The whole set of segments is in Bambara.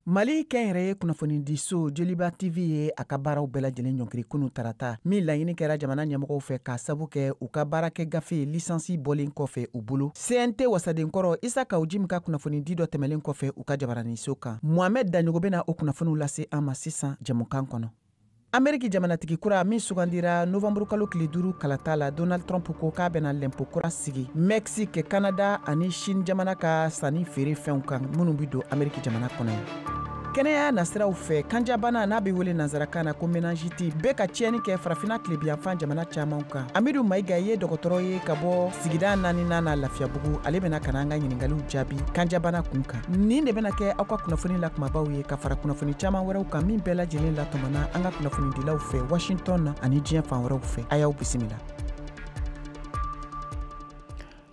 Mali kɛnyɛrɛye kunnafonidi so Joliba TV ye a ka baaraw bɛɛ lajɛlen ɲɔngiri kunu tarata min laɲini kɛra jamana ɲɛmɔgɔw fɛ ka sabu kɛ u ka baarakɛ gafe lisansi bɔlen kɔfɛ u bolo. CNT wasadenkɔrɔ Isa Kawujim ka kunnafonidi dɔ tɛmɛlen kɔfɛ u ka jabaraniso kan. Mohamed Daɲogo bena o kunnafoniw lase an ma sisan jamukan kɔnɔ. Ameriki jamanatigi kura min sugandira Novembre kalo tile 5 kalata la Donald Trump ko k'a bɛna lɛnpo kura sigi Mexique, Canada ani Chine jamana ka sanni feere fɛnw kan minnu bi don Ameriki jamana kɔnɔ ye. Kɛnɛya nasiraw fɛ kanjabana n'a bɛ wele nanzarakan na ko meningite bɛ ka tiɲɛni kɛ farafina tilebiyanfan jamana camanw kan. Amidu Mayiga ye dɔgɔtɔrɔ ye ka bɔ sigida 4nan na Lafiyabugu, ale bɛna ka na an ka ɲiningaliw jaabi kanjabana kun kan. Nin de bɛna kɛ aw ka kunnafoni la kumabaw ye ka fara kunnafoni caman wɛrɛw kan min bɛɛ lajɛlen latɔmɔna an ka kunnafonidilaw fɛ Washington na ani diɲɛ fan wɛrɛw fɛ. A y'aw bisimila.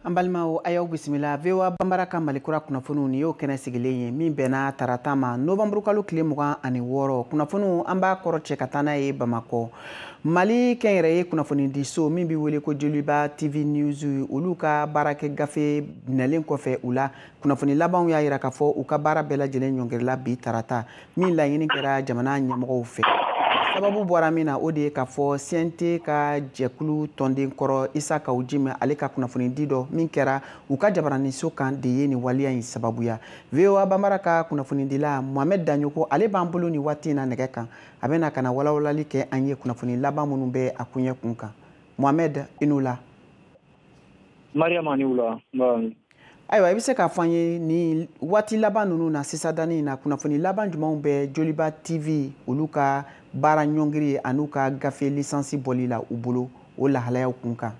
An balimaw a y'aw bisimila. VOA Bambara ka Malikura kunnafoniw ni y'o kɛnɛ sigilen ye min bɛnna tarata ma Novembre kalo tile 26. Kunnafoniw an b'a kɔrɔ cɛ ka taa n'a ye Bamakɔ. Mali kɛnyɛrɛye kunnafonidi so min bɛ wele ko Joliba TV News olu ka baarakɛ gafe minɛlen kɔfɛ u la kunnafoni labanw y'a yira k'a fɔ u ka baara bɛɛ lajɛlen ɲɔngirila bi tarata min laɲini kɛra jamana ɲɛmɔgɔw fɛ. Sababu bɔra min na o de ye k'a fɔ CNT ka jɛkulu tɔnden kɔrɔ Isa Kawujim ale ka kunnafonidi dɔ min kɛra u ka jabaraniso kan de ye nin waliya in sababuya. VOA Bambara ka kunnafonidila Mohamed Daɲogo ale b'an bolo ni waati in na nɛgɛ kan a bɛna ka na walawalali kɛ an ye kunnafoni laban minnu bɛ a kuɲɛ kun kan. Mohamed, i n'u la. Mariama ni wula. Ayiwa, i bɛ se k'a fɔ an ye ni waati laban ninnu na sisadani na kunnafoni laban jumɛnw bɛ Joliba TV olu ka baara ɲɔngiri an'u ka gafe lisansi bɔli la u bolo o lahalayaw kun kan.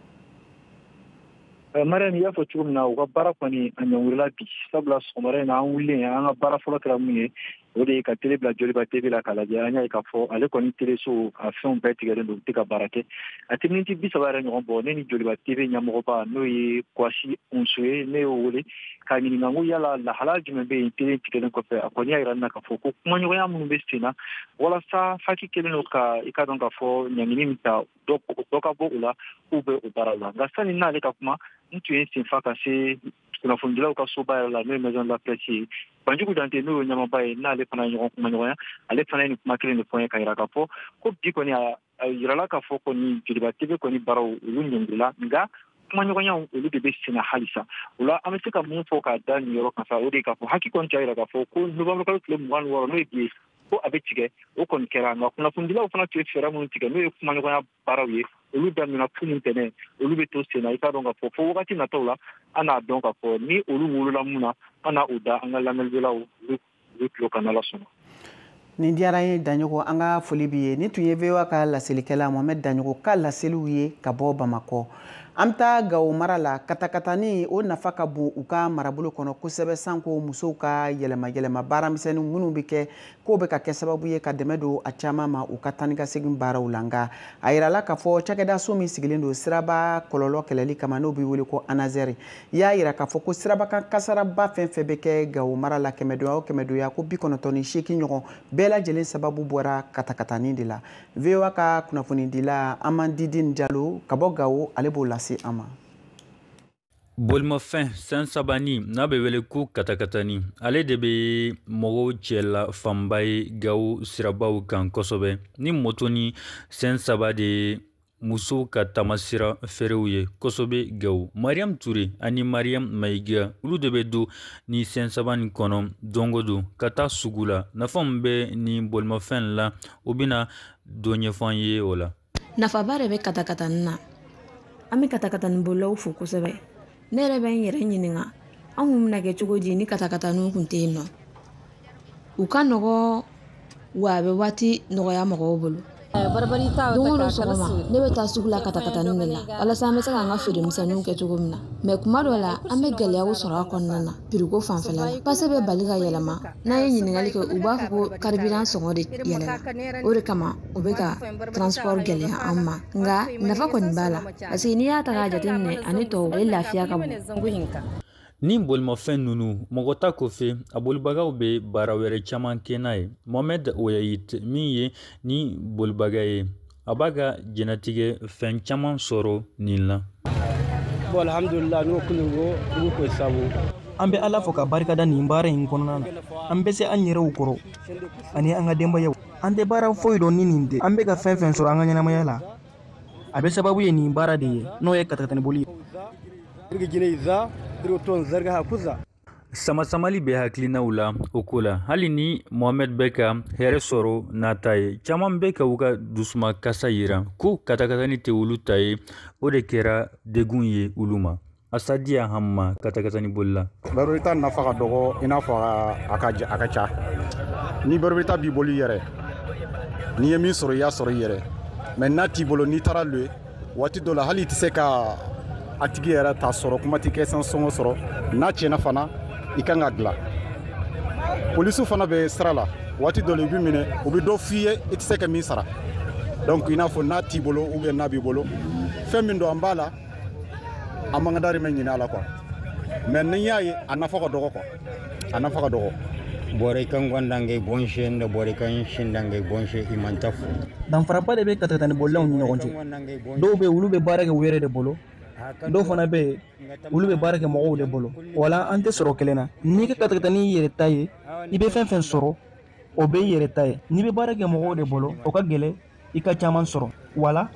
Mariam y'a fɔ cogo min na u ka baara kɔni a ɲɔngirila bi sabula sɔgɔmada in na an wulilen an ka baara fɔlɔ kɛra mun ye o de ye ka télé bila Joliba TV la k'a lajɛ an y'a ye k'a fɔ ale kɔni téléso a fɛnw bɛɛ tigɛlen don u tɛ ka baara kɛ a tɛ miniti 30 yɛrɛ ɲɔgɔn bɔ ne ni Joliba TV ɲɛmɔgɔba n'o ye Kwasi Unso ye ne y'o wele k'a ɲininka ko yala lahala jumɛn bɛ yen télé tigɛlen kɔfɛ a kɔni y'a yira n na k'a fɔ ko kumaɲɔgɔnya minnu bɛ sen na walasa haki kelen don ka i ka dɔn k'a fɔ ɲangini min ta dɔ ka bɔ u la k'u bɛ o baara la nka sani n'ale ka kuma n tun ye senfa ka se kunnafonidilaw ka soba yɛrɛ la n'o ye Maison de la Presse ye Banjugu Dante n'o ye ɲɛmaaba ye n'ale fana ye ɲɔgɔn kumaɲɔgɔnya ale fana ye nin kuma kelen de fɔ n ye ka yira k'a fɔ ko bi kɔni a yirala k'a fɔ kɔni Joliba TV kɔni baaraw olu ɲɔngirila nka kumaɲɔgɔnyaw olu de bɛ sen na halisa o la an bɛ se ka mun fɔ k'a da nin yɔrɔ kan sa o de ye k'a fɔ haki kɔni t'a yira k'a fɔ ko Novembre kalo tile 26 n'o ye bi ye ko a bɛ tigɛ o kɔni kɛra nka kunnafonidilaw fana tun ye fɛɛrɛ minnu tigɛ n'o ye kumaɲɔgɔnya baaraw ye olu daminɛna kunun ntɛnɛn olu bɛ to sen na i k'a dɔn k'a fɔ fo wagati nataw la an n'a dɔn k'a fɔ ni olu wolola mun na an n'a o da an ka lamɛnnikɛlaw olu tulo kan n'Ala sɔnna. Nin diyara ye Daɲogo an ka foli b'i ye nin tun ye VOA ka laselikɛla Mohamed Daɲogo ka laseliw ye ka bɔ Bamakɔ. An bɛ taa Gawo mara la katakatani o nafa ka bon u ka marabolo kɔnɔ kosɛbɛ sanko musow ka yɛlɛma baaramisɛnninw minnu bɛ kɛ k'o bɛ ka kɛ sababu ye ka dɛmɛ don a caman ma u ka taa ni ka segin baaraw la nka a yirala k'a fɔ cakɛda so min sigilen don siraba kɔlɔlɔ kɛlɛli kama n'o bɛ wele ko ANASER y'a yira k'a fɔ ko sirabakan kasaraba fɛn fɛn bɛ kɛ Gawo mara la kɛmɛdonya o kɛmɛdonya ko 98 ɲɔgɔn bɛɛ lajɛlen sababu bɔra katakatani de la. VOA ka kunnafonidila Amandidine Jalo ka bɔ Gawo ale b'o lase an ma. Bolimafɛn sen sabani n'a bɛ wele ko katakatani ale de bɛ mɔgɔw cɛla fanba ye Gawo sirabaw kan kosɛbɛ ni moto ni sen saba de musow ka tamasira feerew ye kosɛbɛ Gawo. Mariam Ture ani Mariam Mayiga olu de bɛ don ni sen saba nin kɔnɔ don o don ka taa sugu la nafa min bɛ ni bolimafɛn la o bɛna dɔ ɲɛfɔ an ye o la. Nafaba de bɛ katakatani na an bɛ katakatani bolilaw fo kosɛbɛ. Ne yɛrɛ bɛ n yɛrɛ ɲininka an kun bɛna kɛ cogo di ni katakataniw kun tɛ yen nɔ u ka nɔgɔ wa a bɛ waati nɔgɔya mɔgɔw bolo. Don o don sɔgɔma ne bɛ taa sugu la katakatani de la walasa an bɛ se k'an ka feeremisɛnninw kɛ cogo min na mɛ kuma dɔ la an bɛ gɛlɛyaw sɔrɔ a kɔnɔna na piriko fanfɛla la pase bɛ bali ka yɛlɛma n'an ye ɲininkali kɛ u b'a fɔ ko karibiran sɔngɔ de yɛlɛla o de kama u bɛ ka transport gɛlɛya an ma nka nafa kɔni b'a la parce que n'i y'a ta k'a jateminɛ ani tɔw o ye lafiya ka bon. Ni bolimafɛn ninnu mɔgɔ ta kɔfɛ a bolibagaw bɛ baara wɛrɛ caman kɛ n'a ye. Mohamed Oyayit min ye ni bolibaga ye a b'a ka jɛnatigɛ fɛn caman sɔrɔ nin la. Bon alhamdulillah n'o kulu ko ko sabu an bɛ Ala fo ka barikada nin baara in kɔnɔna na. An bɛ se an yɛrɛw kɔrɔ ani an ka denbayaw. An tɛ baara foyi dɔn ni nin tɛ. An bɛ ka fɛn fɛn sɔrɔ an ka ɲɛnamaya la. A bɛ sababu ye nin baara de ye n'o ye katakatani boli. Sama-samali bɛ hakilinaw la o ko la hali ni Mohamed bɛ ka hɛrɛ sɔrɔ nata ye caman bɛ ka u ka dusuma kasa yira ko katakatani tɛ olu ta ye o de kɛra degun ye olu ma. Asadiya Hamma katakatani bolila. Barobita nafa ka dɔgɔ i n'a fɔ a ka ca ni barobita b'i bolo yɛrɛ n'i ye min sɔrɔ i y'a sɔrɔ i yɛrɛ mais n'a t'i bolo n'i taara lo waati dɔ la hali i tɛ se ka a tigi yɛrɛ ta sɔrɔ kuma tɛ kɛ sɔngɔ sɔrɔ n'a tiɲɛna fana i kan ka dilan polisiw fana bɛ sira la waati dɔ la i bɛ minɛ u bɛ dɔ f'i ye i tɛ se ka min sara donc i n'a fɔ n'a t'i bolo ou bien n'a b'i bolo fɛn min don an b'a la an man ka darimɛ ɲini a la quoi mais ni y'a ye a nafa ka dɔgɔ quoi a nafa ka dɔgɔ. Bɔrɛ kan gwandange bɔnshe nda bɔrɛ kan shindange bɔnshe imantafu. Danfaraba de bɛ katakatani bolilaw ni ɲɔgɔn cɛ. Dɔw bɛ olu bɛ baara kɛ u yɛrɛ de bolo. Dɔw fana bɛ yen olu bɛ baara kɛ mɔgɔw de bolo. Wala an tɛ sɔrɔ kelen na. N'i ka katakatani yɛrɛ ta ye i bɛ fɛn fɛn sɔrɔ o bɛ i yɛrɛ ta ye. N'i bɛ baara kɛ mɔgɔw de bolo o ka gɛlɛn i ka caman sɔrɔ. Wala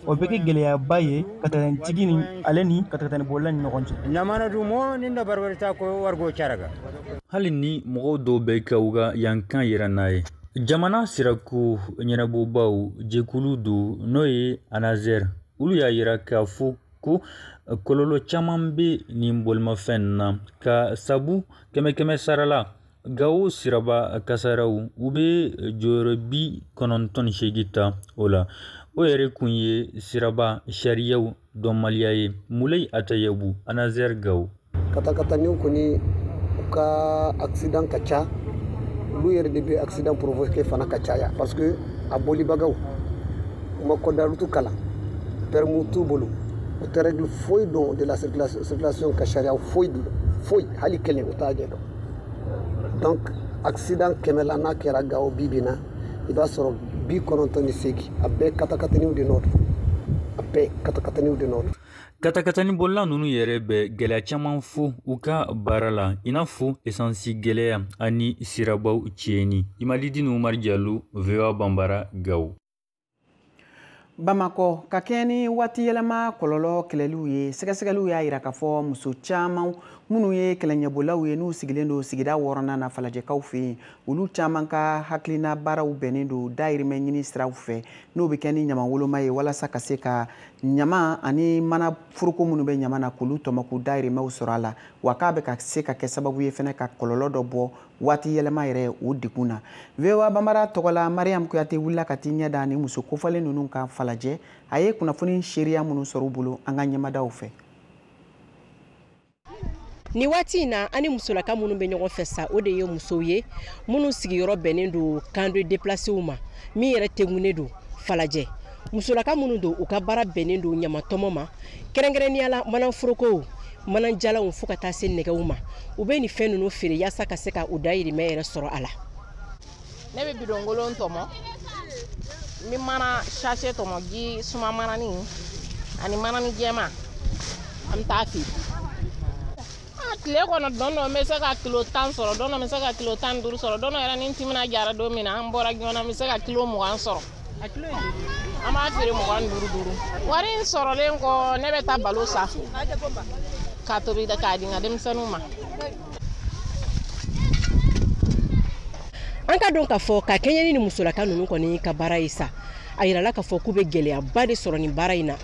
o bɛ kɛ gɛlɛyaba ye katakatantigi ni ale ni katakatani bolila ni ɲɔgɔn cɛ. Ɲamana du mɔ ni da barbarita ko wargo caraga. Hali ni mɔgɔw dɔw bɛ ka u ka yankan yira n'a ye. Jamana sirako ɲɛnabɔbaw jɛkulu don n'o ye ANASER olu y'a yira k'a fɔ ko kɔlɔlɔ caman bɛ nin bolimafɛn na ka sabu kɛmɛ sara la Gawo Siraba kasaraw u bɛ jɔyɔrɔ 98 ta o la o yɛrɛ kun ye Siraba sariyaw dɔnbaliya ye. Mulai Atayabu ANASER Gawo. Katakataniw kɔni u ka accident ka ca olu yɛrɛ de bɛ accident provoqué fana ka caya parce que a bolibagaw u ma code de route kalan permis t'u bolo u tɛ règle foyi dɔn de la circulation ka sariyaw foyi hali kelen u t'a ɲɛ dɔn donc accident 100 la n'a kɛra Gawo bi bi in na i b'a sɔrɔ 98 a bɛɛ katakataniw de nɔ don a bɛɛ katakataniw de nɔ don. Katakatani bolila ninnu yɛrɛ bɛ gɛlɛya caman fo u ka baara la i n'a fɔ esansi gɛlɛya ani sirabaw tiɲɛni. Imadidi Umar Jalo VOA Bambara Gawo. Bamakɔ ka kɛɲɛ ni waati yɛlɛma kɔlɔlɔ kɛlɛliw ye sɛgɛsɛgɛliw y'a yira k'a fɔ muso caman minnu ye kɛlɛɲɛbɔlaw ye n'u sigilen don sigida 6nan na Falajɛkaw fɛ yen olu caman ka hakilina baaraw bɛnnen don dahirimɛ ɲini siraw fɛ n'o bɛ kɛ ni ɲama woloma ye walasa ka se ka ɲama ani mana foroko minnu bɛ ɲama na k'olu tɔmɔ k'u dahirimɛw sɔrɔ a la wa k'a bɛ ka se ka kɛ sababu ye fɛnɛ ka kɔlɔlɔ dɔ bɔ waati yɛlɛma yɛrɛ o degun na. VOA Bambara tɔgɔla Mariam Kuyate wulila ka t'i ɲɛ da ni muso kofalen ninnu ka Falajɛ a ye kunnafoni seereya minnu sɔrɔ u bolo an ka ɲɛmadaw fɛ. Ni waati in na ani musolaka minnu bɛ ɲɔgɔn fɛ sa o de ye musow ye minnu sigiyɔrɔ bɛnnen don camp de déplacés ma min yɛrɛ tegunnen don Falajɛ. Musolaka minnu don u ka baara bɛnnen don ɲamatɔmɔ ma kɛrɛnkɛrɛnnenya la manaforoko mananjalanw fo ka taa se nɛgɛw ma u bɛ nin fɛn ninnu feere yaasa ka se ka u dahirimɛ yɛrɛ sɔrɔ a la. Ne bɛ bidonkolon tɔmɔ n bɛ mana sachet tɔmɔ ji suma manani ani manani jɛma an bɛ taa feere. Tile kɔnɔ don dɔ n bɛ se ka kilo 10 sɔrɔ don dɔ n bɛ se ka kilo 15 sɔrɔ don dɔ yɛrɛ ni n timina jara don min na an bɔra ɲɔgɔn n bɛ se ka kilo 20 sɔrɔ. A kilo ye an b'a feere 25. Wari in sɔrɔlen kɔ ne bɛ taa balo san k'a tobi k'a di n ka denmisɛnninw ma. An ka dɔn k'a fɔ ka kɛɲɛ ni musolaka ninnu kɔni ka baara ye sa a yirala k'a fɔ k'u bɛ gɛlɛyaba de sɔrɔ nin baara in na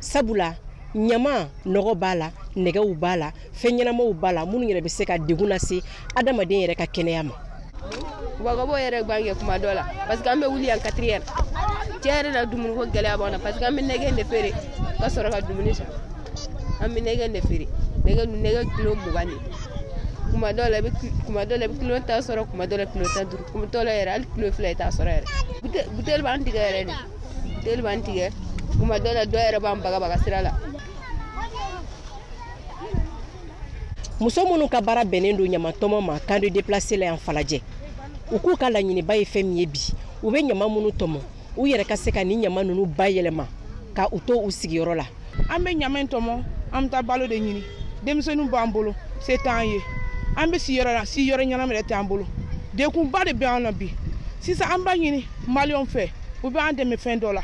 sabula ɲama nɔgɔ b'a la nɛgɛw b'a la fɛn ɲɛnamaw b'a la minnu yɛrɛ bɛ se ka degun lase adamaden yɛrɛ ka kɛnɛya ma. Wagabo yɛrɛ b'an kɛ kuma dɔ la parce que an bɛ wuli yan 4 heures tiɲɛ yɛrɛ la dumuni ko gɛlɛya b'an na parce que an bɛ nɛgɛ de feere ka sɔrɔ ka dumuni san an bɛ nɛgɛ de feere nɛgɛ kilo 20 de kuma dɔ la i bɛ kilo 10 sɔrɔ kuma dɔ la kilo 15 kuma dɔ la yɛrɛ hali kilo 2 i t'a sɔrɔ yɛrɛ buteli b'an tigɛ yɛrɛ de buteli b'an tigɛ kuma dɔ la dɔ yɛrɛ b'an bagabaga sira la. Muso minnu ka baara bɛnnen don ɲamatɔmɔ ma camp de déplacés la yan Falajɛ u k'u ka laɲiniba ye fɛn min ye bi u bɛ ɲama minnu tɔmɔ u yɛrɛ ka se ka ni ɲama ninnu bayɛlɛma ka u to u sigiyɔrɔ la. An bɛ ɲama in tɔmɔ an bɛ taa balo de ɲini denmisɛnninw b'an bolo se t'an ye an bɛ si yɔrɔ ɲɛnama yɛrɛ t'an bolo degunba de bɛ an na bi sisan an b'a ɲini maliyɛnw fɛ u bɛ an dɛmɛ fɛn dɔ la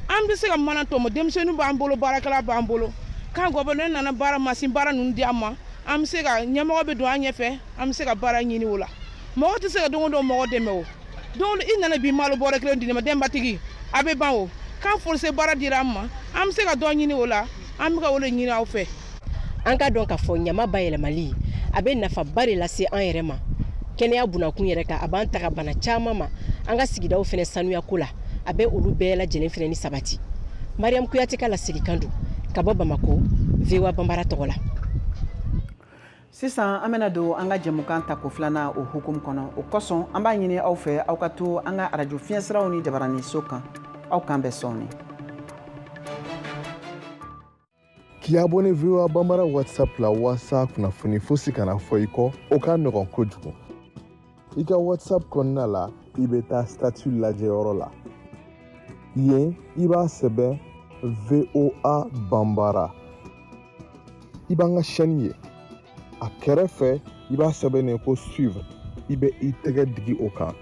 an bɛ se ka mana tɔmɔ denmisɛnninw b'an bolo baarakɛla b'an bolo kan gɔbɛrɛnɛ nana masin baara ninnu di an ma an bɛ se ka ɲɛmɔgɔ bɛ don an ɲɛfɛ an bɛ se ka baara ɲini o la mɔgɔ tɛ se ka don o don mɔgɔ dɛmɛ o don i nana bi malo bɔrɛ kelen di ne ma denbatigi a bɛ ban o kan forcé baara dira an ma an bɛ se ka dɔ ɲini o la an bɛ ka o de ɲini aw fɛ an ka dɔn k'a fɔ ɲama bayɛlɛmali a bɛ nafaba de lase an yɛrɛ ma kɛnɛya bunakun yɛrɛ kan a b'an ta ka bana caman ma an ka sigidaw fɛnɛ sanuyako la a bɛ olu bɛɛ lajɛlen fɛnɛ ni sabati Mariam Kuyate ka lasirikan don ka bɔ Bamako VOA Bambara tɔgɔ la sisan an bɛna don an ka jɛmukan ta ko filanan o hukumu kɔnɔ o kosɔn an b'a ɲini aw fɛ aw ka to an ka arajo fiɲɛsiraw ni jabarani so kan aw kan bɛ sɔɔni k'i abonné VOA Bambara WhatsApp la walasa kunnafoni fosi kana fɔ i kɔ o ka nɔgɔn kojugu i ka WhatsApp kɔnɔna la i bɛ taa statut lajɛyɔrɔ la yen i b'a sɛbɛn VOA Bambara i b'an ka chaîne ye a kɛrɛfɛ i b'a sɛbɛnnen ko suivre i bɛ i tɛgɛ digi o kan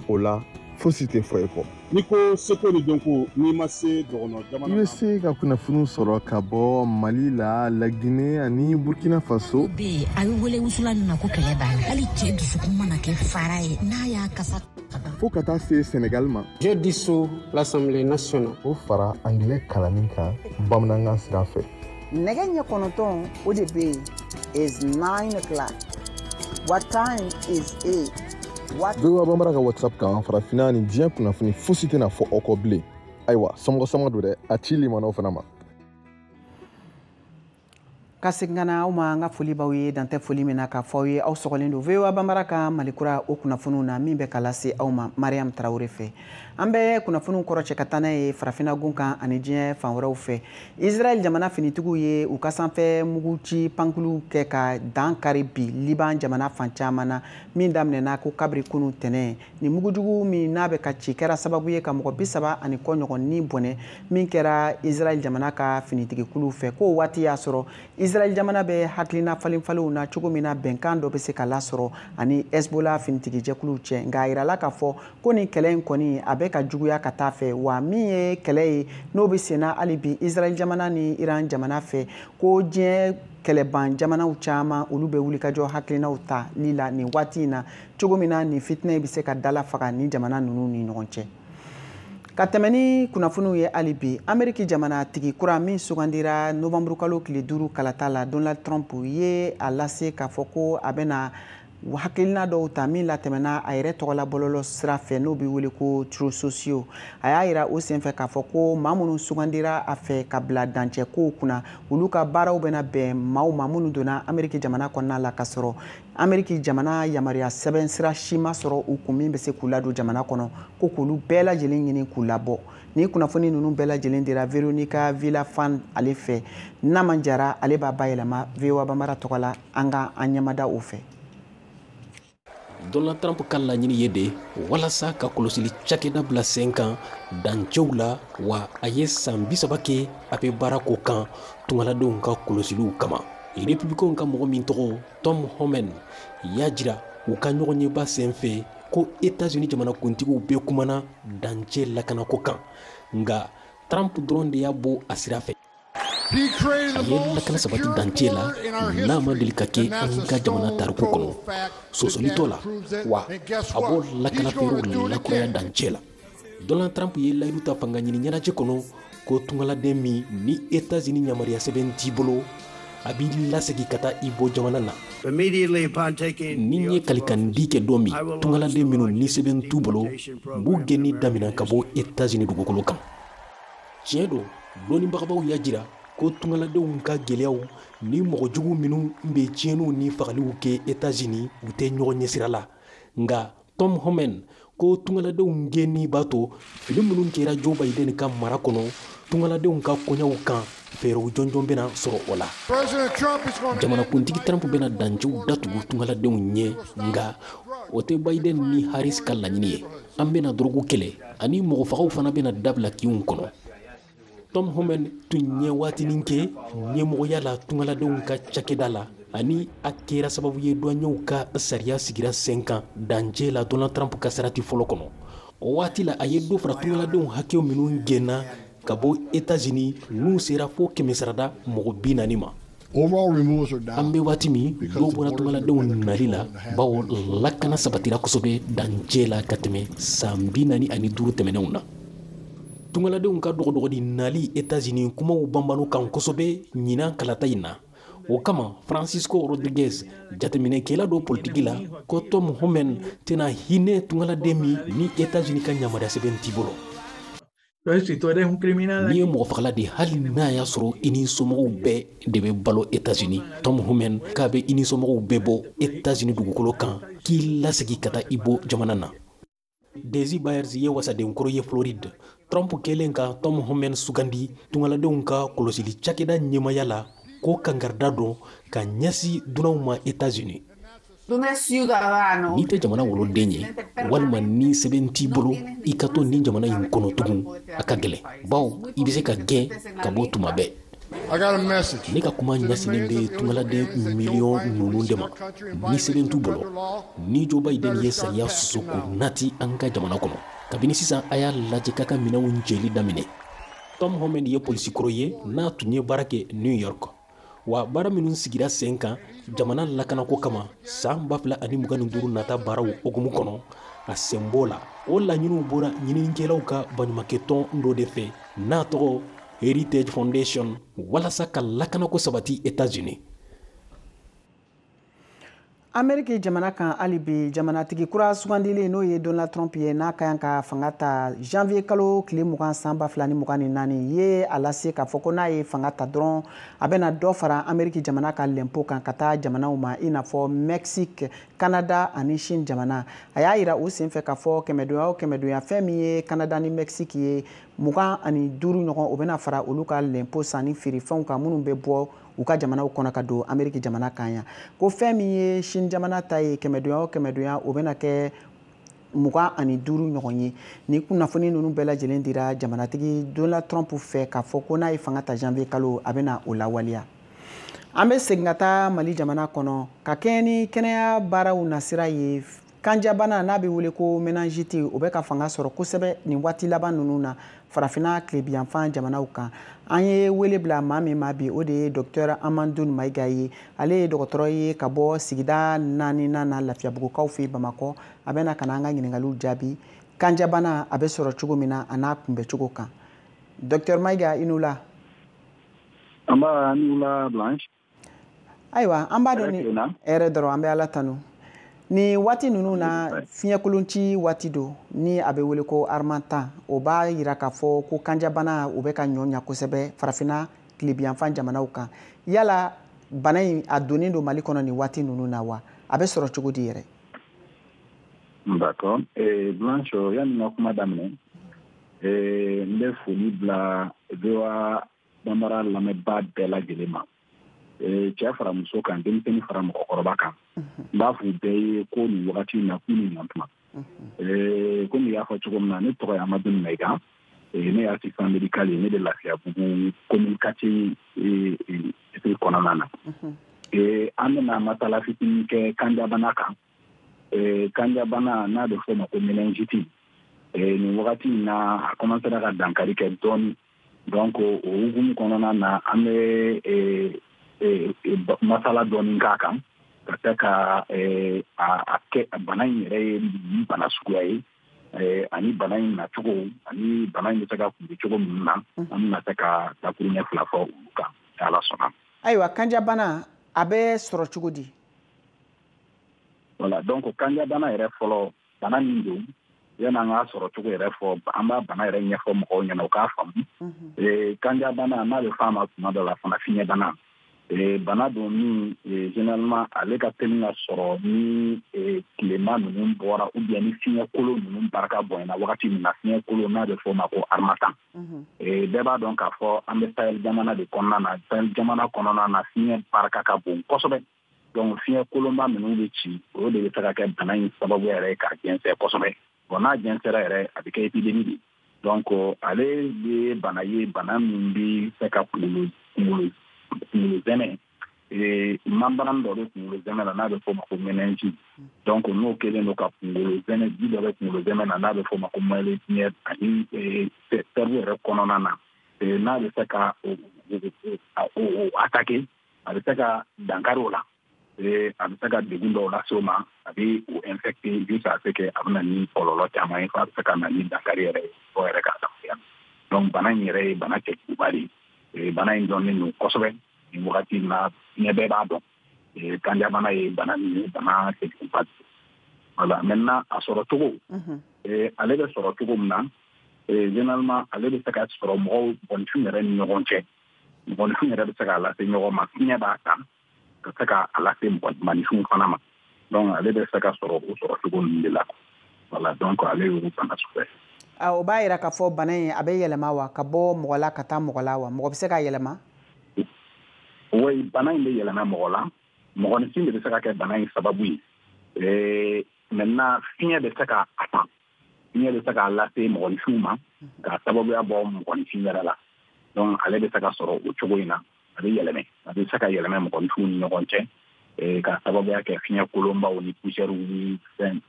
o la fosi tɛ fɔ i kɔ ni ko seko ni dɔnko n'i ma se dɔgɔnɔ jamana i bɛ se ka kunnafoni sɔrɔ ka bɔ Mali la Laginɛ ani Burkina Faso be a bɛ wele wusula min na ko kɛlɛ banna hali cɛ dusukun mana kɛ fara ye n'a y'a kasa fo ka taa se Sénégal ma je dissous l'Assemblée nationale o fara anglais kalanni kan bamanankan sira fɛ nɛgɛ ɲɛ kɔnɔntɔn o de bɛ yen is 9 o'clock what time is 8 VOA Bambara ka WhatsApp kan farafinna ni diɲɛ kunnafoni fosi tɛna fɔ aw kɔ bilen ayiwa sɔmɔgɔ don dɛ a ci limanaw fana ma ka segin ka na aw ma an ka foli b'aw ye dan tɛ foli min na k'a fɔ aw ye aw sɔgɔlen don VOA Bambara ka malikura o kunnafoniw na min bɛ ka lase aw ma Mariam Tarawele fɛ an bɛ kunnafoniw kɔrɔcɛ ka taa n'a ye farafinna gun kan ani diɲɛ fan wɛrɛw fɛ Israel jamana finitigiw ye u ka sanfɛ mugu ci pankuluw kɛ ka dan kari bi Liban jamana fan caman na min daminɛna ko kabiri kunu tɛnɛ ni mugujugu min n'a bɛ ka ci kɛra sababu ye ka mɔgɔ 30 ani kɔ ɲɔgɔn ni bɔnɛ min kɛra Israel jamana ka finitigikuluw fɛ k'o waati y'a sɔrɔ Israel jamana bɛ hakilina falenfalenw na cogo min na bɛnkan dɔ bɛ se ka lasɔrɔ ani Hezbollah finitigijɛkuluw cɛ nka a yirala k'a fɔ ko ni kɛlɛ in kɔni a bɛ ka juguya ka taa fɛ wa min ye kɛlɛ ye n'o bɛ senna hali bi Israel jamana ni Iran jamana fɛ ko diɲɛ kɛlɛban jamanaw caman olu bɛ wulikajɔ hakilinaw ta lila nin waati in na cogo min na nin fitinɛ bɛ se ka dala faga ni jamana ninnu ni ɲɔgɔn cɛ ka tɛmɛ ni kunnafoniw ye hali bi Ameriki jamana tigi kura min sugandira Novembre kalo tile 5 kalata la Donald Trump ye a lase k'a fɔ ko a bɛna hakilina dɔw ta min latɛmɛna a yɛrɛ tɔgɔla bɔlɔlɔ sira fɛ n'o bɛ wele ko Truth Social a y'a yira o senfɛ k'a fɔ ko maa minnu sugandira a fɛ ka bila dancɛ kow kunna olu ka baaraw bɛna bɛn maaw ma minnu donna Ameriki jamana kɔnɔna la ka sɔrɔ Ameriki jamana yamaruya sɛbɛn sira si ma sɔrɔ u kun min bɛ se k'u ladon jamana kɔnɔ ko k'olu bɛɛ lajɛlen ɲini k'u labɔ ni kunnafoni ninnu bɛɛ lajɛlen dira Veronica Villafan ale fɛ n'a man jara ale b'a bayɛlɛma VOA Bambara tɔgɔ la an ka an ɲɛmada o fɛ Donald Trump ka laɲini ye de walasa ka kɔlɔsili cakɛda bila sen kan dancɛw la wa a ye san 30 kɛ a bɛ baara ko kan tungaladenw ka kɔlɔsiliw kama républicains ka mɔgɔ min tɔgɔ Tom Homan y'a jira u ka ɲɔgɔn yeba sen fɛ ko États-Unis jamanakuntigiw bɛ kumana dancɛ lakanako kan nka Trump dɔrɔn de y'a bɔ a sira fɛ a ye lakana sabati dancɛ la n'a ma deli ka kɛ an ka jamana tariku kɔnɔ sɔsɔli t'o la wa a b'o lakana feerew lakuraya dancɛ la Donald Trump ye layidu ta fanga ɲini ɲɛnajɛ kɔnɔ ko tungaladen min ni États-Unis yamaruya sɛbɛn t'i bolo a b'i lasegi ka taa i bɔ jamana na ni ye kalikandi kɛ don min tungaladen minnu ni sɛbɛn t'u bolo b'u gɛnni damina ka bɔ États-Unis dugukolo kan tiɲɛ don dɔnnibagabaw y'a jira ko tungaladenw ka gɛlɛyaw ni mɔgɔjugu minnu bɛ tiɲɛniw ni fagaliw kɛ États-Unis u tɛ ɲɔgɔn ɲɛsira la nka Tom Homan ko tungaladenw gɛnni b'a to fili minnu kɛra Joe Biden ka mara kɔnɔ tungaladenw ka kɔɲɔw kan fɛɛrɛw jɔnjɔn bɛna sɔrɔ o la jamanakuntigi Trump bɛna dancɛw datugu tungaladenw ɲɛ nka o tɛ Biden ni Harris ka laɲini ye an bɛna dɔrɔgu kɛlɛ ani mɔgɔfagaw fana bɛna dabila kiw kɔnɔ Tom Homan tun ye waatinin kɛ ɲɛmɔgɔya la tungaladenw ka cakɛda la ani a kɛra sababu ye douaniers ka sariya sigira sen kan dancɛ la Donald Trump ka sarati fɔlɔ kɔnɔ. O waati la a ye dɔ fara tungaladenw hakɛw minnu gɛnna ka bɔ États-Unis n'u sera fo 100 mɔgɔ 40 ma. An bɛ waati min dɔw bɔra tungaladenw nali la bawo lakana sabatira kosɛbɛ dancɛ la ka tɛmɛ san 45 tɛmɛnenw na. Tungaladenw ka dɔgɔdɔgɔdi nali États-Unis kumaw banbanu kan kosɛbɛ ɲinan kalata in na. O kama Francisco Rodriguez jateminɛkɛla dɔ politiki la ko Tom Homan tɛna hinɛ tungaladen min ni États-Unis ka yamaruya sɛbɛn t'i bolo. N'i ye mɔgɔ fagala de hali n'a y'a sɔrɔ i ni somɔgɔw bɛɛ de bɛ balo États-Unis, Tom Homan k'a bɛ i ni somɔgɔw bɛɛ bɔ États-Unis dugukolo kan k'i lasegi ka taa i bɔ jamana na. Desi Byers ye wasaden kɔrɔ ye Floride. Trump kɛlen ka Tom Homan sugandi tungaladenw ka kɔlɔsili cakɛda ɲɛmaya la ko kangarida dɔn ka ɲɛsi dunanw ma États-Unis. N'i tɛ jamana woloden ye walima ni sɛbɛn t'i bolo i ka to nin jamana in kɔnɔ tugun a ka gɛlɛn bawo i bɛ se ka gɛn ka bɔ tuma bɛɛ. Ne ka kuma ɲɛsinnen bɛ tungaladen miliyɔn ninnu de ma ni sɛbɛn t'u bolo ni Joe Biden ye sariya sɔsɔ ko nati an ka jamana kɔnɔ kabini sisan a y'a lajɛ k'a ka minɛnw jɛli daminɛ. Tom Homan ye polisikɔrɔ ye n'a tun ye baara kɛ New York wa baara minnu sigira sen kan jamana lakanako kama san 2025 nata baaraw hokumu kɔnɔ a sen b'o la. O laɲiniw bɔra ɲininikɛlaw ka baɲumankɛtɔn dɔ de fɛ n'a tɔgɔ Heritage Foundation walasa ka lakanako sabati États-Unis. Amérique jamana kan hali bi jamanatigi kura sugandili n'o ye Donald Trump ye n'a ka kan ka fanga ta janvier kalo tile 20 san 2024 ye a lase k'a fɔ ko n'a ye fanga ta dɔrɔn a bɛna dɔ fara Amérique jamana ka l'impôt kan ka taa jamanaw ma i n'a fɔ Mexique, Canada ani Chine jamana. A y'a yira u sen fɛ k'a fɔ kɛmɛdonya o kɛmɛdonya fɛn min ye Canada ni Mexique ye 25 ɲɔgɔn o bɛna fara olu ka l'impôt sanni feerefɛnw kan minnu bɛ bɔ u ka jamanaw kɔnɔ ka don Amérique jamana kan yan. Ko fɛn min ye Chine jamana ta ye kɛmɛdonya o kɛmɛdonya o bɛna kɛ 25 ɲɔgɔn ye. Ni kunnafoni ninnu bɛɛ lajɛlen dira jamanatigi Donald Trump fɛ k'a fɔ ko n'a ye fanga ta janvier kalo a bɛna o lawaleya. An bɛ segin ka taa Mali jamana kɔnɔ ka kɛɲɛ ni kɛnɛya baaraw nasira ye. Kanjabana n'a bɛ wele ko meningite o bɛ ka fanga sɔrɔ kosɛbɛ nin waati laban ninnu na farafina tilebiyanfan jamanaw kan. An ye wele bila maa min ma bi o de ye Dr Amadou Maïga ye. Ale ye dɔgɔtɔrɔ ye ka bɔ sigida 4nan na Lafiyabugukaw fɛ Bamakɔ. A bɛna ka na an ka ɲininkaliw jaabi. Kanjabana a bɛ sɔrɔ cogo min na a n'a kunbɛ cogo kan. Dr Maïga i n'u la. An b'a n'u la Blanche. Ayiwa an b'a dɔn ni hɛrɛ dɔrɔn an bɛ Ala tanu. Ni waati ninnu na fiɲɛkolonci waati don ni a bɛ wele ko Harmattan o b'a yira k'a fɔ ko kanjabana o bɛ ka ɲɔ kosɛbɛ farafina tilebiyanfan jamanaw kan. Yala bana in a donnen don Mali kɔnɔ nin waati ninnu na wa a bɛ sɔrɔ cogo di yɛrɛ? D'accord. Blanche yanni n ka kuma daminɛ n bɛ foli bila VOA Bambara lamɛnbaa bɛɛ lajɛlen ma. Cɛ fara muso kan denmisɛnnin fara mɔgɔkɔrɔba kan n b'a fɔ bɛɛ ye ko nin wagati in na k'u ni ɲantuma komi y'a fɔ cogo min na ne tɔgɔ ye Amadou Maïga ne ye assistant médical ye ne bɛ Lafiyabugu commune quartier kɔnɔna na an bɛna masala fitinin kɛ kanjabana kan kanjabana n'a bɛ fɔ o ma ko meningite nin wagati in na a commencera ka dankari kɛ dɔɔni donc o hukumu kɔnɔna na an bɛ masala dɔɔni k'a kan ka kɛ ka a kɛ bana in yɛrɛ ye bana suguya ye ani bana in nacogo ani bana in bɛ se ka kunbɛn cogo minnu na an bɛna se ka dakuru ɲɛ fila fɔ olu kan Ala sɔnna. Ayiwa kanjabana a bɛ sɔrɔ cogo di? Voilà donc kanjabana yɛrɛ fɔlɔ bana min don yan'an k'a sɔrɔ cogo yɛrɛ fɔ an b'a bana yɛrɛ ɲɛfɔ mɔgɔw ɲɛna u k'a faamu kanjabana n'a bɛ f'a ma tuma dɔ la fana fiɲɛbana bana don min généralement ale ka teli ka sɔrɔ ni tilema ninnu bɔra ou bien ni fiɲɛkolo ninnu barika bonyana wagati min na fiɲɛkolo n'a bɛ fɔ o ma ko Harmattan bɛɛ b'a dɔn k'a fɔ an bɛ Sahel jamana de kɔnɔna na Sahel jamana kɔnɔna na fiɲɛ barika ka bon kosɛbɛ donc fiɲɛkolonba ninnu bɛ ci o de bɛ se ka kɛ bana in sababu yɛrɛ ka jɛnsɛn kosɛbɛ bon n'a jɛnsɛra yɛrɛ a bɛ kɛ épidémie de donc ale ye bana ye bana min bi se ka kunkolo zɛmɛ membrane dɔ bɛ kunkolo zɛmɛ na n'a bɛ fɔ o ma ko méninge donc n'o kɛlen don ka kunkolo zɛmɛ ji dɔ bɛ kunkolo zɛmɛ na n'a bɛ fɔ o ma ko myelinière ani cerveau yɛrɛ kɔnɔna na n'a bɛ se ka o attaquer a bɛ se ka dankari o la a bɛ se ka degun dɔw lase o ma a bɛ o infecter jusqu'à ce que a bɛ na ni kɔlɔlɔ caman ye f'a bɛ se ka na ni dankari yɛrɛ ye o yɛrɛ ka adamadenya donc bana in yɛrɛ ye bana cɛjuguba de ye bana in dɔnnen don kosɛbɛ nin wagati na ɲɛ bɛɛ b'a dɔn kanjabana ye bana min ye bana cɛjuguba de voilà maintenant a sɔrɔ cogo ale bɛ sɔrɔ cogo min na généralement ale bɛ se ka sɔrɔ mɔgɔw mɔgɔnifin yɛrɛ ni ɲɔgɔn cɛ mɔgɔnifin yɛrɛ bɛ se k'a lase ɲɔgɔn ma fiɲɛ b'a ta ka se k'a lase mɔgɔnifinw fana ma donc ale bɛ se ka sɔrɔ o sɔrɔ cogo ninnu de la voilà donc ale y'o bana sugu ye. O b'a yira k'a fɔ bana in a bɛ yɛlɛma wa ka bɔ mɔgɔ la ka taa mɔgɔ la wa mɔgɔ bɛ se ka yɛlɛma. oui bana in bɛ yɛlɛma mɔgɔ la mɔgɔnifin de bɛ se ka kɛ bana in sababu ye maintenant fiɲɛ bɛ se k'a ta fiɲɛ bɛ se k'a lase mɔgɔnifinw ma k'a sababuya bɔ mɔgɔnifin yɛrɛ la donc ale bɛ se ka sɔrɔ o cogo in na a bɛ yɛlɛmɛ a bɛ se ka yɛlɛmɛ mɔgɔnifinw ni ɲɔgɔn cɛ k'a sababuya kɛ fiɲɛ kolonbaw ni poussière ni fɛn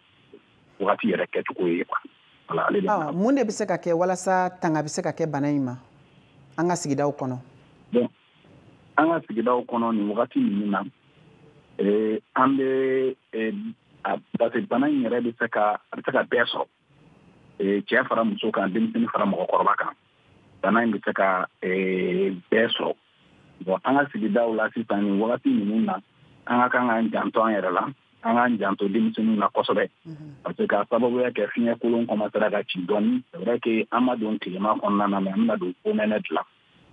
wagati yɛrɛ kɛcogo ye quoi voilà ale de. mun de bɛ se ka kɛ walasa tanga bɛ se ka kɛ bana in ma an ka sigidaw kɔnɔ. bon an ka sigidaw kɔnɔ nin wagati ninnu na an bɛ parce que bana in yɛrɛ bɛ se ka bɛɛ sɔrɔ cɛ fara muso kan denmisɛnnin fara mɔgɔkɔrɔba kan bana in bɛ se ka bɛɛ sɔrɔ bon an ka sigidaw la sisan nin wagati ninnu na an ka kan k'an janto an yɛrɛ la an k'an janto denmisɛnninw na kosɛbɛ parce que a sababuya kɛ fiɲɛ kolon commencera ka ci dɔɔni c'est vrai que an ma don tilema kɔnɔna na mais an bɛna don fonɛnɛ de la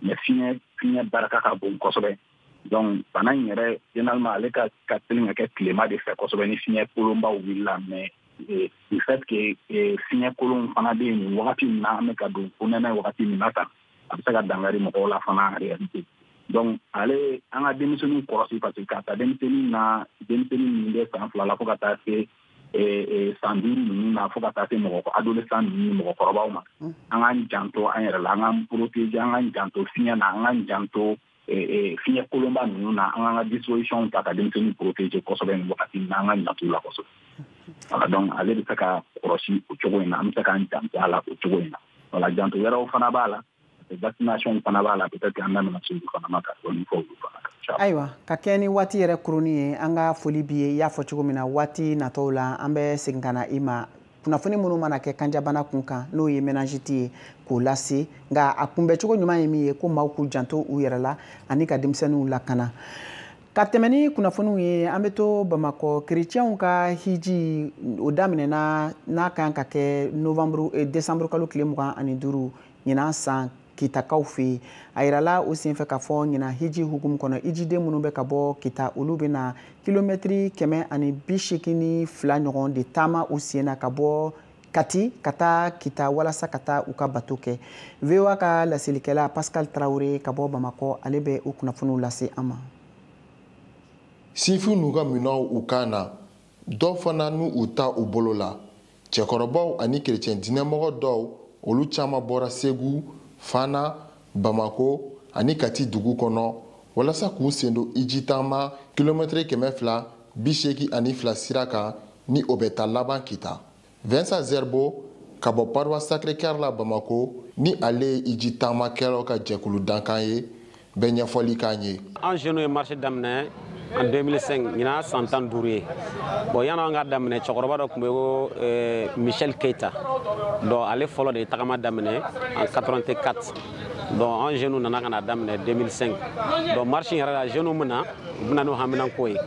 mais fiɲɛ barika ka bon kosɛbɛ donc bana in yɛrɛ généralement ale ka teli ka kɛ tilema de fɛ kosɛbɛ ni fiɲɛ kolonbaw wulila mais du fait que fiɲɛ kolon fana bɛ yen nin wagati min na an bɛ ka don fonɛnɛ wagati min na tan a bɛ se ka dankari mɔgɔw la fana en réalité donc ale an ka denmisɛnninw kɔlɔsi parce que k'a ta denmisɛnnin min bɛ san 2 la fo ka taa se san 5 ninnu na fo ka taa se adolescent ninnu ni mɔgɔkɔrɔbaw ma an k'an janto an yɛrɛ la an k'an protéger an k'an janto fiɲɛ na an k'an janto fiɲɛ kolonba ninnu na an k'an ka disposition ta ka denmisɛnninw protéger kosɛbɛ nin wagati min na an ka janto la kosɛbɛ voilà donc ale bɛ se ka kɔlɔsi o cogo in na an bɛ se k'an janto a la o cogo in na voilà janto wɛrɛw fana b'a la vaccination fana b'a la peut-être an bɛna se olu fana ma ka dɔɔni fɔ olu fana kan. ayiwa ka kɛ ni waati yɛrɛ kuruni ye an ka foli b'i ye i y'a fɔ cogo min na waati natɔw la an bɛ segin ka na i ma kunnafoni minnu mana kɛ kanjabana kun kan n'o ye méningite ye k'o lase nka a kunbɛcogo ɲuman ye min ye ko maaw k'u janto u yɛrɛ la ani ka denmisɛnninw lakana ka tɛmɛ ni kunnafoniw ye an bɛ to bamakɔ kerecɛnw ka hiji o daminɛna n'a kan ka kɛ décembre kalo tile 25 ɲinan san kitakaw fɛ a yirala o senfɛ k'a fɔ ɲinan hiji hukumu kɔnɔ hijiden minnu bɛ ka bɔ kita olu bɛna kilomɛtiri 182 ɲɔgɔn de taama u sen na ka bɔ Kati ka taa kita walasa ka taa u ka bato kɛ VOA ka lasilikɛla Pascal Traoré ka bɔ Bamakɔ ale bɛ o kunnafoniw lase an ma. Sifu n'u ka minɛnw u kan na dɔw fana n'u u ta u bolo la cɛkɔrɔbaw ani kerecɛn dinɛmɔgɔ dɔw olu caman bɔra Segu Fana Bamako ani Kati dugu kɔnɔ walasa k'u sen don hiji taama kilomɛtiri 282 sira kan ni o bɛ taa laban kita. Vincent Zerbo ka bɔ paroisse Sacré-Cœur la Bamako ni ale ye hiji taamakɛlaw ka jɛkulu dankan ye bɛ ɲɛfɔli k'an ye. An jeunes ye marché daminɛ en 2005 ɲinan san 15 ye bon yan'an ka daminɛ cɛkɔrɔba dɔ tun bɛ ko Michel Keita donc ale fɔlɔ de ye tagama daminɛ en 84 donc an jeunes nana ka na daminɛ 2005 donc marche yɛrɛ la jeunes min na u bɛna n'o haminanko ye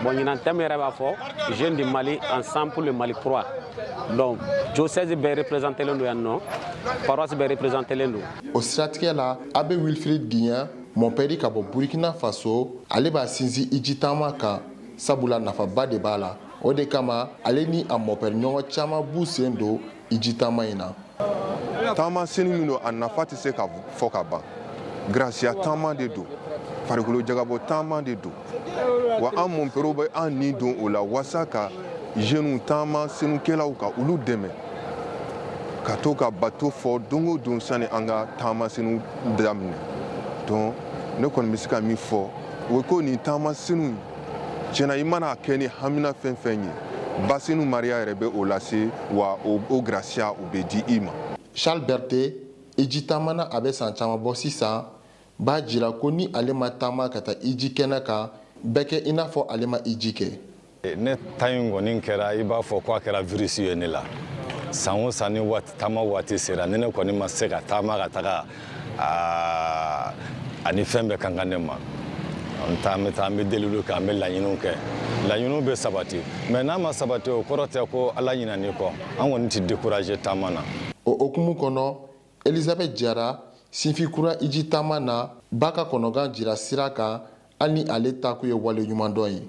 bon ɲinan thème yɛrɛ b'a fɔ jeunes du Mali ensemble pour le Mali 3 donc diocèse bɛɛ représenté len don yan nɔ paroisse bɛɛ représenté len don. O siratigɛ la Abbé Wilfried Guignan Mɔnpɛri ka bɔ Burkina Faso ale b'a sinsin hiji taama kan sabula nafaba de b'a la o de kama ale ni a mɔpɛri ɲɔgɔn caman b'u sen don hiji taama in na. Taama seni min don a nafa tɛ se ka fɔ ka ban grasiya taama de don farikolo jagabɔ taama de don wa an mɔnpɛriw bɛ an ni don o la walasa ka jeunes taama senukɛlaw ka olu dɛmɛ ka to ka bato fɔ don o don sani an ka taamasenw daminɛ donc ne kɔni bɛ se ka min fɔ o ye ko nin taamasenw tiɲɛna i mana kɛ ni hamina fɛn fɛn ye basinu mariya yɛrɛ bɛ o lase wa o gracia o bɛ di i ma. Charles Berthe iji taamana a bɛ san caman bɔ sisan b'a jira ko ni ale ma taama ka taa iji kɛnɛ kan bɛɛ kɛ i n'a fɔ ale ma iji kɛ. Ne ta in kɔni kɛra i b'a fɔ k'a kɛra virus ye ne la san o san ni taama waati sera ni ne kɔni ma se ka taama ka taga ani fɛn bɛɛ ka kan ne ma an bɛ taa an bɛ delilu kɛ an bɛ laɲiniw kɛ laɲiniw bɛ sabati mais n'a ma sabati o kɔrɔ tɛ ko ala ɲinɛn'i kɔ an kɔni tɛ décourager taama na. O hukumu kɔnɔ Elisabeth Jara sinfikura iji taama na b'a ka kɔnɔgan jira sira kan hali ni ale taakun ye wale ɲuman dɔ ye.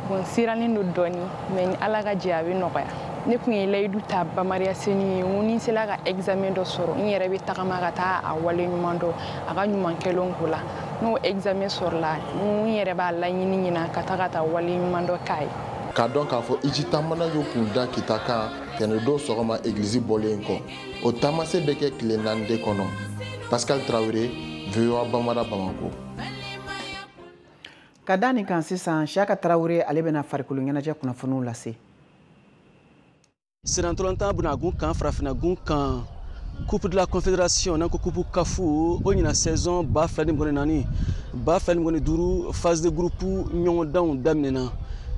Bon siranin do dɔɔni mais ni ala ka jɛ a bɛ nɔgɔya. Ne kun ye layidu ta bamariya seni ye ni sela ka examen dɔ sɔrɔ n yɛrɛ bɛ tagama ka taa a wale ɲuman dɔ a ka ɲuman kɛlenw ko la n'o examen sɔrɔla n yɛrɛ b'a laɲini ɲina ka taa wale ɲuman dɔ k'a ye. K'a dɔn k'a fɔ iji taamana y'o kun da kita kan tɛnɛ don sɔgɔma église bɔlen kɔ o taamase bɛ kɛ tile 4 de kɔnɔ. Pascal Traoré, VOA Bamara, Bamako. Ka da nin kan sisan Siyaka Traoré ale bɛna farikolo ɲɛnajɛ kunnafoniw lase. Senatolanta bunagun kan farafinagun kan Coupe de la Confédération n'an ko coupe kafu o ɲina saison 2024 phase de groupe ɲɔgɔndanw daminɛna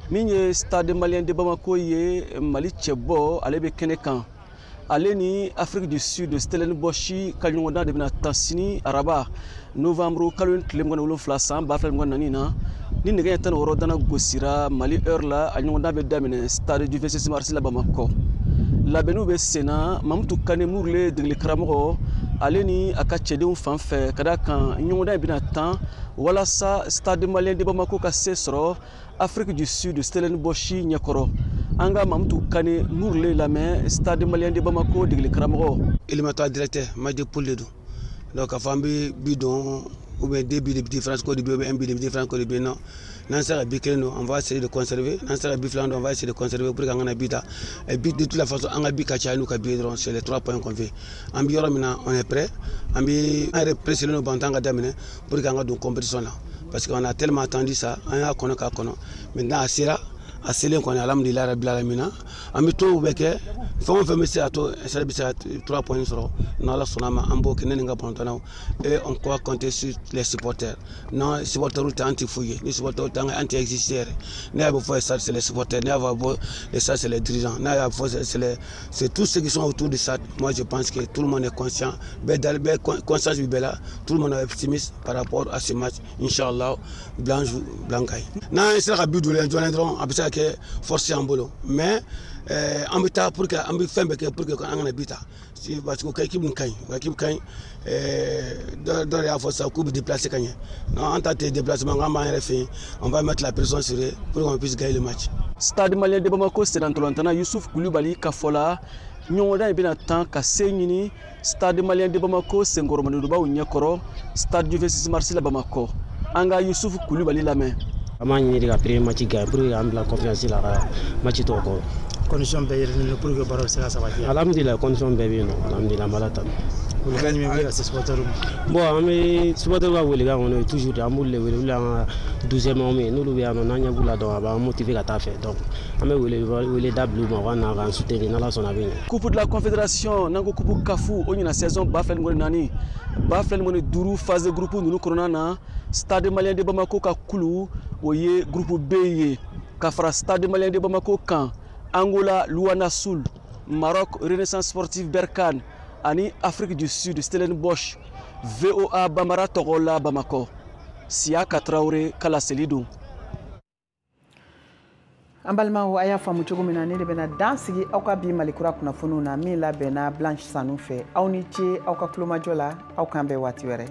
min ye Stade Malien de Bamako ye Mali cɛbɔ ale bɛ kɛnɛ kan ale ni Afrique du Sud Stellenbosch ka ɲɔgɔndan de bɛna tan sini araba novembre kalo tile 17 san 2024 na ni nɛgɛ tan wɔɔrɔ dana gosira Mali heure la a ɲɔgɔndan bɛ daminɛ Stade du 26 mars la Bamako labɛnniw bɛ senna Mamutu Kane Murule degeli karamɔgɔ ale ni a ka cɛdenw fan fɛ ka da kan ɲɔgɔndan in bɛna tan walasa Stade Malien de Bamako ka se sɔrɔ Afrique du Sud Stellenbosch ɲɛkɔrɔ an ka Mamutu Kane Murule lamɛn Stade Malien de Bamako degeli karamɔgɔ. Élémentaire directeur Major Paul de don donc a fɔ an bɛ bi dɔn ou bien 2 billes de petit France Côte de ou bien 1 billet de petit France Côte de non n'an sera bi kelen don on va essayer de conserver n'an sera bi filan don on va essayer de conserver pour que an kana bi ta et bi de toute la façon an ka bi ka caya n'u ka bi dɔrɔn c'est les 3 points qu'on fait an bi yɔrɔ min na on est prêt an bɛ an yɛrɛ pressé no bantan ka daminɛ pour que an ka don compétition la parce qu'on a tellement attendu ça an y'a kɔnɔ k'a kɔnɔ maintenant a sera a selen kɔni alhamdulilayi rabbil alamina an bɛ to bɛ kɛ fɛn o fɛn bɛ se a to ɛsɛ bɛ se ka 3 points sɔrɔ n'ala sɔnna ma an b'o kɛ ne ni n ka bɔntɔnaw et on peut compter sur les supporters non supporters tɛ an tɛ foyi ye ni supporters tɛ an tɛ exister yɛrɛ ne y'a fɔ ça c'est les supporters ne y'a fɔ ça c'est les dirigeants ne y'a fɔ c'est tous ceux qui sont autour de ça. Moi je pense que tout le monde est conscient bɛɛ conscience bɛ bɛɛ la tout le monde est optimiste par rapport à ce match inchallah blanc gagne n'an sera ka bi jɔlen dɔrɔn a bɛ se ka kɛ force an bolo mais an bɛ taa pour que an bɛ fɛn bɛɛ kɛ pour que an kana bi ta parce que équipe ka ɲi dɔ de y'a fɔ sisan k'u bɛ déplacer ka ɲɛ non an ta tɛ déplacement k'an b'an yɛrɛ fɛ yen on va mettre la pression sur eux pour qu'on puisse gagner le match. Stade Malien de Bamako senatolantana Youssouf Koulibaly ka fɔ la ɲɔgɔndan in bɛna tan ka se ɲini Stade Malien de Bamako senkɔrɔmanindubaw ɲɛkɔrɔ Stade du 26 mars la Bamako an ka Youssouf Koulibaly lamɛn. An b'a ɲini de ka premier match gagner pour que an bila confiance la ka match tɔw kɔrɔ. Condition bɛɛ yɛrɛ pour que baaraw bɛ se ka sabati. Alhamdulilayi condition bɛɛ bɛ yen nɔ alhamdulilayi an b'ala tanu. Welekan jumɛn bɛ ka se supporters ma. Bon an bɛ supporters ka welekan kɔnɔ toujours an b'olu de wele olu y'an ka 12e hommes ye n'olu bɛ yan nɔ n'an ɲɛ b'u la donc a b'an motiver ka taa fɛ donc an bɛ wele da bila u ma u ka na k'an soutenir n'Ala sɔnna a bɛ ɲɛ. Coupe de la Confédération n'an ko coupe kafu o ɲina saison 2024 phase de groupe ninnu kɔnɔna na Stade Malien de Bamako ka kulu o ye groupe B ye ka fara Stade Malien de Bamako kan Angola Luanda Sul Maroc Renaissance Sportive Berkane ani Afrique du Sud Stellenbosch VOA Bamara tɔgɔ la Bamako Siyaka Traoré kala selidu. An balimaw a y'a faamu cogo min na ne de bɛna dan sigi aw ka bi Malikura kunnafoniw na min labɛnna Blanche Sanu fɛ aw ni ce aw ka kulomajɔ la aw k'an bɛn waati wɛrɛ.